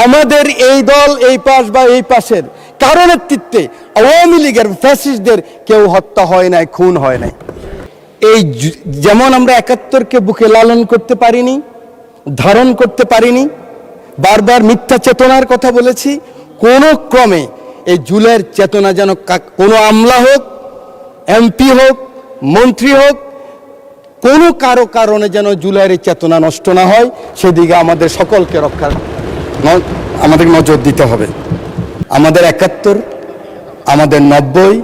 আমাদের এই দল এই পাশ বা এই পাশের কারো নেতৃত্বে আওয়ামী লীগের ফ্যাসিস্টদের কেউ হত্যা হয় নাই, খুন হয় নাই। এই যেমন আমরা ৭১কে বুকে লালন করতে পারিনি, ধারণ করতে পারিনি, বারবার মিথ্যা চেতনার কথা বলেছি, কোনো ক্রমে এই জুলাইয়ের চেতনা যেন কোনো আমলা হোক, এমপি হোক, মন্ত্রী হোক, কোনো কারো কারণে যেন জুলাইয়ের চেতনা নষ্ট না হয়, সেদিকে আমাদের সকলকে আমাদের নজর দিতে হবে। আমাদের ৭১, আমাদের ৯০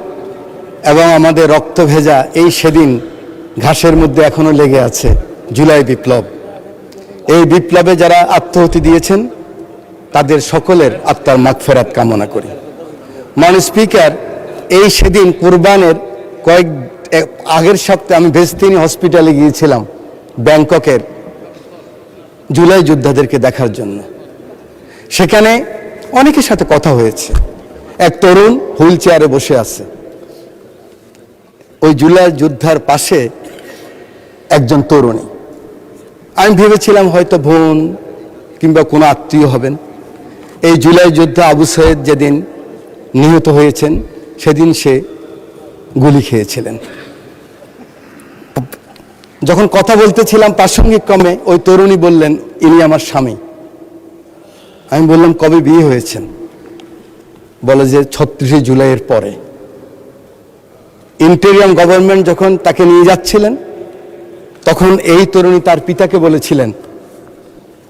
এবং আমাদের রক্ত ভেজা এই সেদিন ঘাসের মধ্যে এখনো লেগে আছে জুলাই বিপ্লব। এই বিপ্লবে যারা আত্মাহুতি দিয়েছেন তাদের সকলের আত্মার মাগফিরাত কামনা করি। মাননীয় স্পিকার, এই সেদিন কুরবানের আগের সপ্তাহে আমি বেস্তিনি হসপিটালে গিয়েছিলাম ব্যাংককের জুলাই যোদ্ধাদেরকে দেখার জন্য। সেখানে অনেকের সাথে কথা হয়েছে। এক তরুণ হুইল চেয়ারে বসে আছে, ওই জুলাই যোদ্ধার পাশে একজন তরুণী। আমি ভেবেছিলাম হয়তো বোন কিংবা কোনো আত্মীয় হবেন। এই জুলাই যোদ্ধা আবু সৈয়দ যেদিন নিহত হয়েছেন সেদিন সে গুলি খেয়েছিলেন। যখন কথা বলতেছিলাম প্রাসঙ্গিক ক্রমে ওই তরুণী বললেন, ইনি আমার স্বামী। আমি বললাম, কবে বিয়ে হয়েছেন? বলে যে ৩৬ জুলাইয়ের পরে। ইন্টেরিয়াম গভর্নমেন্ট যখন তাকে নিয়ে যাচ্ছিলেন তখন এই তরুণী তার পিতাকে বলেছিলেন,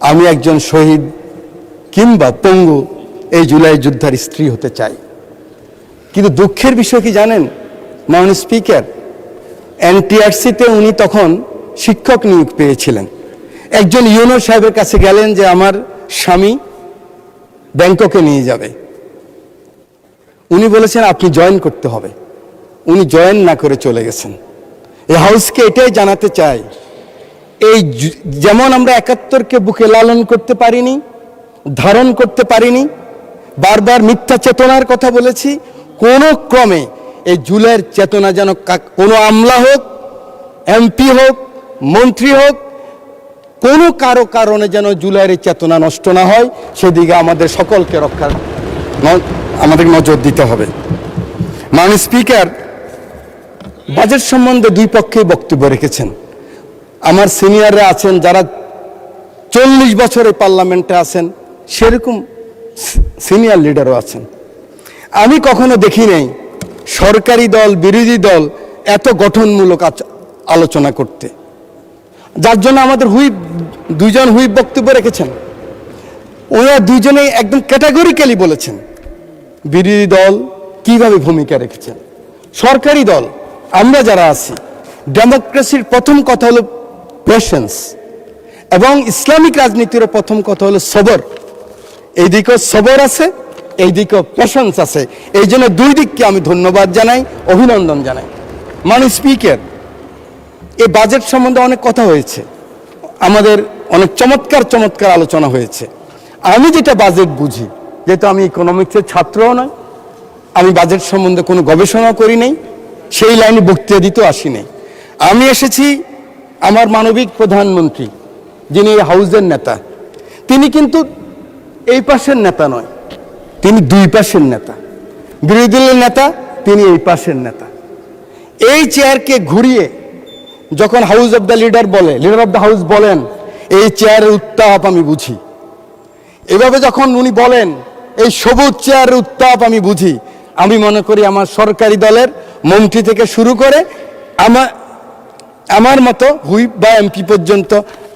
আমি একজন শহীদ কিংবা পঙ্গু এই জুলাই যোদ্ধার স্ত্রী হতে চাই। কিন্তু দুঃখের বিষয় কি জানেন মাননীয় স্পিকার, এনটিআরসিতে উনি তখন শিক্ষক নিয়োগ পেয়েছিলেন। একজন ইউনো সাহেবের কাছে গেলেন যে আমার স্বামী ব্যাংককে নিয়ে যাবে। উনি বলেছেন আপনি জয়েন করতে হবে। উনি জয়েন না করে চলে গেছেন। এই হাউসকে এটাই জানাতে চাই, এই যেমন আমরা ৭১কে বুকে লালন করতে পারিনি, ধারণ করতে পারিনি, বারবার মিথ্যা চেতনার কথা বলেছি, কোনো ক্রমে এই জুলাইয়ের চেতনা যেন কোনো আমলা হোক, এমপি হোক, মন্ত্রী হোক, কোনো কারো কারণে যেন জুলাইয়ের চেতনা নষ্ট না হয়, সেদিকে আমাদের সকলকে আমাদের নজর দিতে হবে। মাননীয় স্পিকার, বাজেট সম্বন্ধে দুই পক্ষেই বক্তব্য রেখেছেন। আমার সিনিয়ররা আছেন যারা 40 বছরে পার্লামেন্টে আছেন, সেরকম সিনিয়র লিডারও আছেন। আমি কখনো দেখি নাই সরকারি দল বিরোধী দল এত গঠনমূলক আলোচনা করতে, যার জন্য আমাদের দুইজন হুইপ বক্তব্য রেখেছেন। ওরা দুইজনেই একদম ক্যাটাগরিক্যালি বলেছেন বিরোধী দল কিভাবে ভূমিকা রেখেছেন। সরকারি দল আমরা যারা আছি, ডেমোক্রেসির প্রথম কথা হলো পেশেন্স, এবং ইসলামিক রাজনীতির প্রথম কথা হলো সবর। এই দিকেও সবর আছে, এই দিকেও পেশেন্স আছে। এই জন্য দুই দিককে আমি ধন্যবাদ জানাই, অভিনন্দন জানাই। মাননীয় স্পিকার, এই বাজেট সম্বন্ধে অনেক কথা হয়েছে, আমাদের অনেক চমৎকার চমৎকার আলোচনা হয়েছে। আমি যেটা বাজেট বুঝি, যেহেতু আমি ইকোনমিক্সের ছাত্রও নয়, আমি বাজেট সম্বন্ধে কোনো গবেষণা করি নাই, সেই লাইনে বক্তৃতা দিতেও আসি নাই। আমি এসেছি আমার মানবিক প্রধানমন্ত্রী, যিনি এই হাউসের নেতা, তিনি কিন্তু এই পাশের নেতা নয়, তিনি দুই পাশের নেতা। বিরোধী দলের নেতা, তিনি এই পাশের নেতা। এই চেয়ারকে ঘুরিয়ে যখন হাউস অব দ্য লিডার বলে, লিডার অব দ্য হাউস বলেন, এই চেয়ারের উত্তাপ আমি বুঝি। এভাবে যখন উনি বলেন এই সবুজ চেয়ারের উত্তাপ আমি বুঝি, আমি মনে করি আমার সরকারি দলের মন্ত্রী থেকে শুরু করে আমার মতো হুইপ বা এমপি পর্যন্ত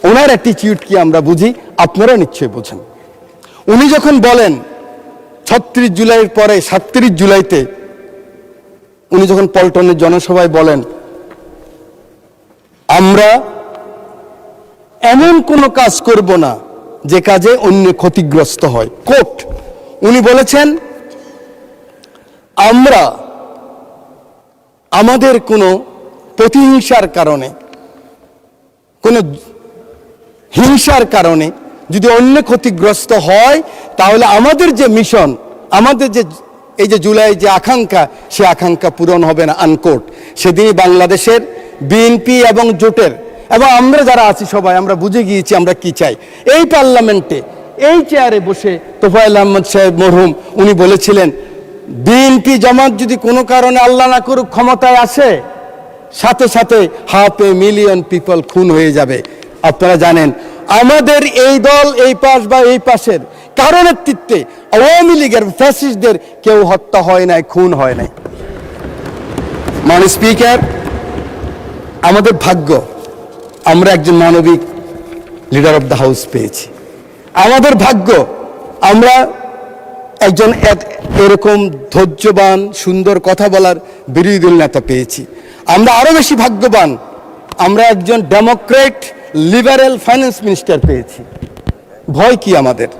ওনার অ্যাটিটিউড কি আমরা বুঝি, আপনারা নিশ্চয়ই বোঝেন। উনি যখন বলেন ৩৬ জুলাইয়ের পরে ৩৭ জুলাইতে উনি যখন পল্টনের জনসভায় বলেন, আমরা এমন কোনো কাজ করব না যে কাজে অন্য ক্ষতিগ্রস্ত হয়। কোট, উনি বলেছেন আমরা আমাদের কোনো প্রতিহিংসার কারণে, কোনো হিংসার কারণে যদি অন্য ক্ষতিগ্রস্ত হয়, তাহলে আমাদের যে মিশন, আমাদের যে এই যে জুলাই যে আকাঙ্ক্ষা, সে আকাঙ্ক্ষা পূরণ হবে না, আনকোট। সেদিনই বাংলাদেশের বিএনপি এবং জোটের এবং আমরা যারা আছি সবাই আমরা বুঝে গিয়েছি আমরা কি চাই। এই পার্লামেন্টে এই চেয়ারে বসে তোফায়েল আহমদ সাহেব মরহুম উনি বলেছিলেন, বিএনপি জামাত যদি কোনো কারণে আল্লাহ না করুক ক্ষমতায় আসে, সাথে সাথে 500,000 পিপল খুন হয়ে যাবে। আপনারা জানেন আমাদের এই দল এই পাশ বা এই পাশের কারো নেতৃত্বে আওয়ামী লীগের ফ্যাসিস্টদের কেউ হত্যা হয় নাই, খুন হয় নাই। মাননীয় স্পিকার, আমাদের ভাগ্য আমরা একজন মানবিক লিডার অফ দ্য হাউস পেয়েছি। আমাদের ভাগ্য আমরা একজন এরকম ধৈর্যবান সুন্দর কথা বলার বিরোধী দল নেতা পেয়েছি। আমরা আরো বেশি ভাগ্যবান, আমরা একজন ডেমোক্রেট লিবারেল ফাইন্যান্স মিনিস্টার পেয়েছি। ভয় কি আমাদের?